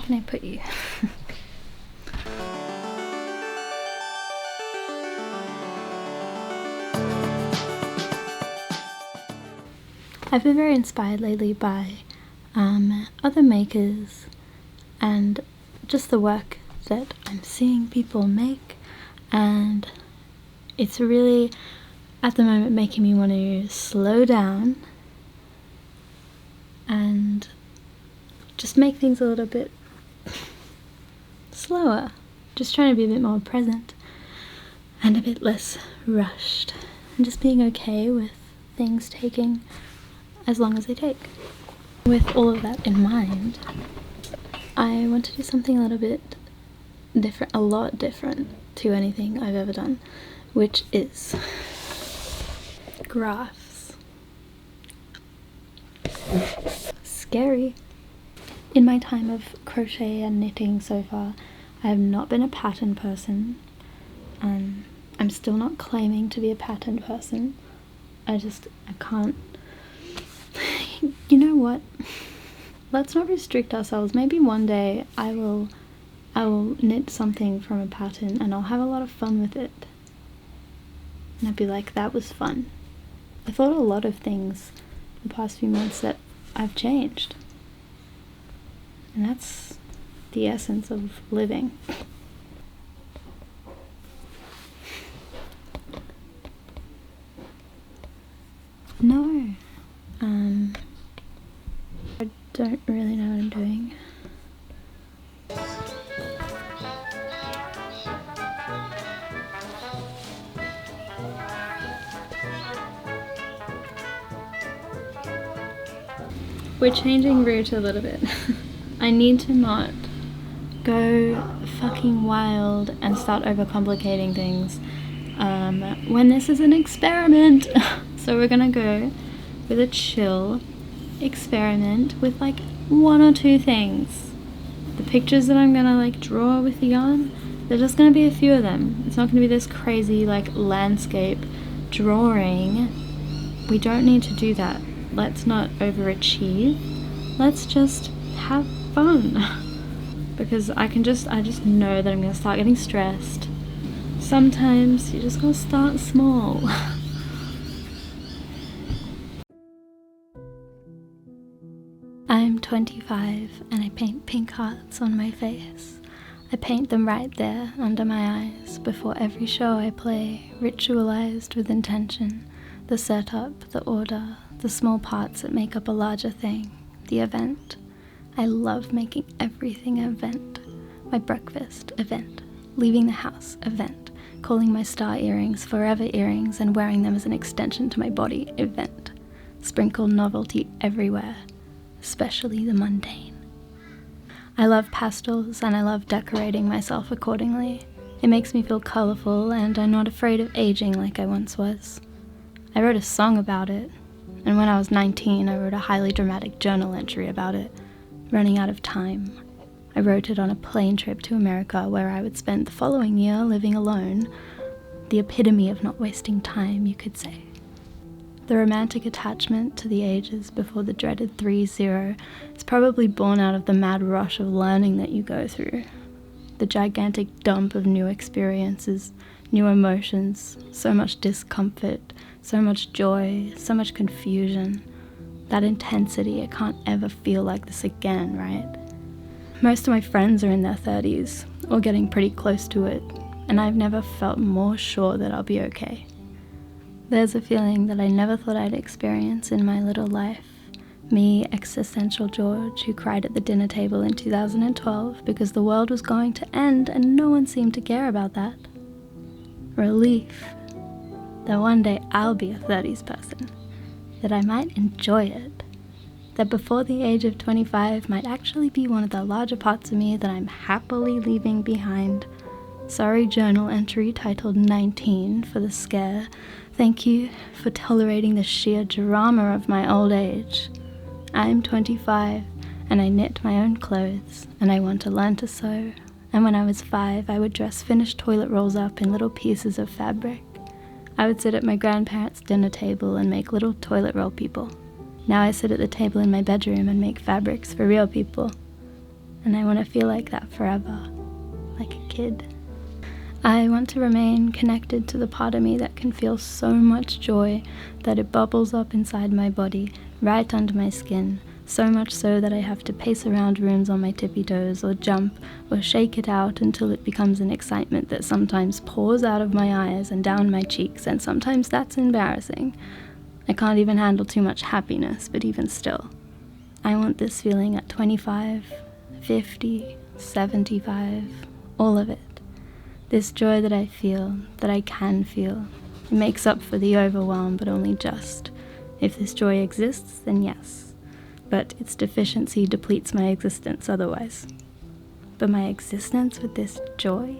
can I put you? I've been very inspired lately by other makers and just the work that I'm seeing people make, and it's really at the moment making me want to slow down and just make things a little bit slower, just trying to be a bit more present and a bit less rushed, and just being okay with things taking as long as they take. With all of that in mind, I want to do something a little bit different, a lot different to anything I've ever done, which is graphs. Scary. In my time of crochet and knitting so far, I have not been a pattern person. I'm still not claiming to be a pattern person. I can't. You know what? Let's not restrict ourselves. Maybe one day I will knit something from a pattern and I'll have a lot of fun with it. And I'd be like, that was fun. I thought a lot of things the past few months that I've changed. And that's the essence of living. No. I don't really know what I'm doing. We're changing route a little bit. I need to not go fucking wild and start overcomplicating things when this is an experiment. So we're gonna go with a chill experiment with like one or two things. The pictures that I'm gonna like draw with the yarn, there's just gonna be a few of them. It's not gonna be this crazy like landscape drawing. We don't need to do that. Let's not overachieve. Let's just have fun. Because I just know that I'm gonna start getting stressed. Sometimes you just gotta start small. I'm 25 and I paint pink hearts on my face. I paint them right there under my eyes before every show I play, ritualized with intention. The setup, the order, the small parts that make up a larger thing, the event. I love making everything an event. My breakfast, event. Leaving the house, event. Calling my star earrings forever earrings and wearing them as an extension to my body, event. Sprinkle novelty everywhere, especially the mundane. I love pastels and I love decorating myself accordingly. It makes me feel colorful and I'm not afraid of aging like I once was. I wrote a song about it, and when I was 19 I wrote a highly dramatic journal entry about it, running out of time. I wrote it on a plane trip to America where I would spend the following year living alone, the epitome of not wasting time, you could say. The romantic attachment to the ages before the dreaded 3-0 is probably born out of the mad rush of learning that you go through. The gigantic dump of new experiences, new emotions, so much discomfort, so much joy, so much confusion. That intensity, it can't ever feel like this again, right? Most of my friends are in their 30s, or getting pretty close to it, and I've never felt more sure that I'll be okay. There's a feeling that I never thought I'd experience in my little life. Me, existential George, who cried at the dinner table in 2012 because the world was going to end and no one seemed to care about that. Relief that one day I'll be a 30s person, that I might enjoy it, that before the age of 25 might actually be one of the larger parts of me that I'm happily leaving behind. Sorry, journal entry titled 19 for the scare. Thank you for tolerating the sheer drama of my old age. I'm 25 and I knit my own clothes and I want to learn to sew. And when I was 5, I would dress finished toilet rolls up in little pieces of fabric. I would sit at my grandparents' dinner table and make little toilet roll people. Now I sit at the table in my bedroom and make fabrics for real people. and I want to feel like that forever, like a kid. I want to remain connected to the part of me that can feel so much joy that it bubbles up inside my body, right under my skin, so much so that I have to pace around rooms on my tippy toes or jump or shake it out until it becomes an excitement that sometimes pours out of my eyes and down my cheeks, and sometimes that's embarrassing. I can't even handle too much happiness, but even still, I want this feeling at 25, 50, 75, all of it. This joy that I feel, that I can feel, it makes up for the overwhelm, but only just. If this joy exists, then yes, but its deficiency depletes my existence otherwise. But my existence with this joy?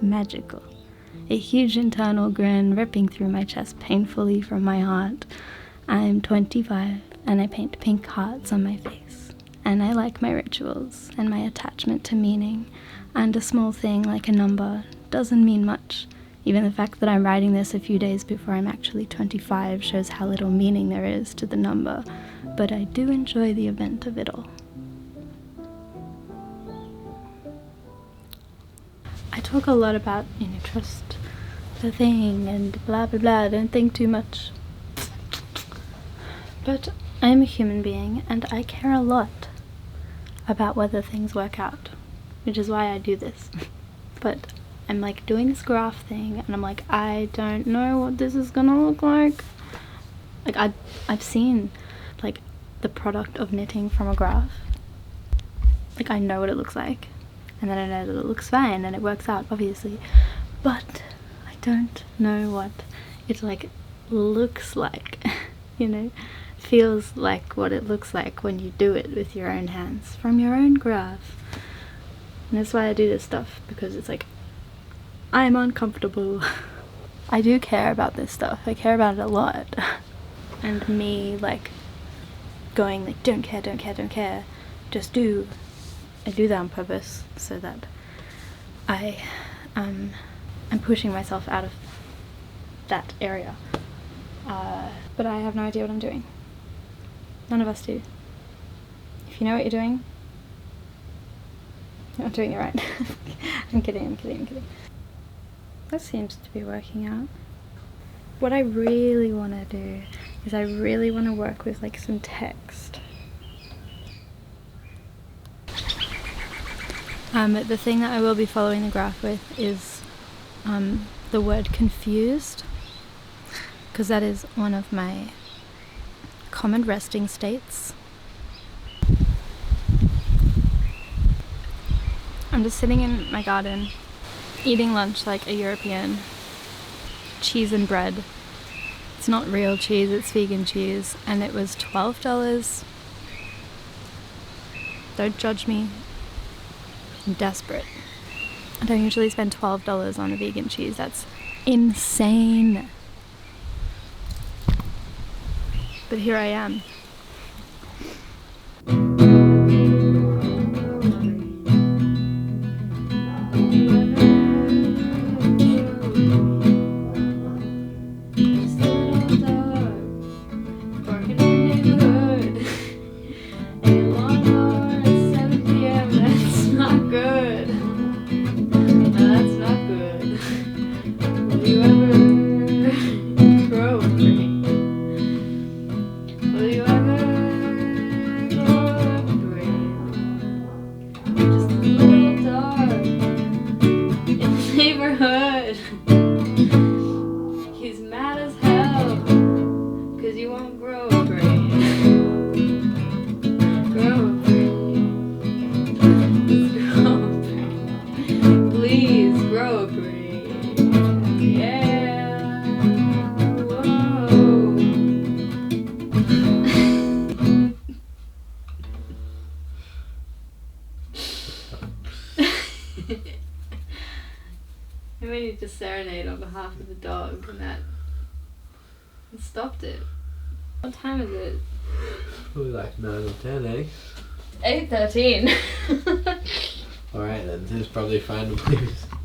Magical. A huge internal grin ripping through my chest painfully from my heart. I'm 25 and I paint pink hearts on my face. And I like my rituals and my attachment to meaning. And a small thing like a number doesn't mean much. Even the fact that I'm writing this a few days before I'm actually 25 shows how little meaning there is to the number. But I do enjoy the event of it all. I talk a lot about, trust the thing and blah blah blah, don't think too much. But I'm a human being and I care a lot about whether things work out, which is why I do this. But I'm like doing this graph thing and I'm like, I don't know what this is gonna look like. Like I've seen like the product of knitting from a graph. Like I know what it looks like. And then I know that it looks fine and it works out, obviously. But I don't know what it like looks like, feels like what it looks like when you do it with your own hands, from your own graph. And that's why I do this stuff, because it's like, I'm uncomfortable. I do care about this stuff. I care about it a lot. And me like going like, don't care, don't care, don't care, just do. I do that on purpose so that I'm pushing myself out of that area. But I have no idea what I'm doing. None of us do. If you know what you're doing, you're not doing it right. I'm kidding. That seems to be working out. What I really want to do is I really want to work with like some text. The thing that I will be following the graph with is the word confused, because that is one of my common resting states. I'm just sitting in my garden, eating lunch like a European, cheese and bread. It's not real cheese, it's vegan cheese, and it was $12. Don't judge me. I'm desperate. I don't usually spend $12 on a vegan cheese. That's insane. But here I am. He's mad as hell because you won't grow a brain. Grow a brain. Just grow a brain. Please grow a brain. Yeah. Whoa. I may need to serenade on behalf of the dog, and that stopped it. What time is it? Probably like 9 or 10, eh? 8:13. Alright then, it's probably fine to please.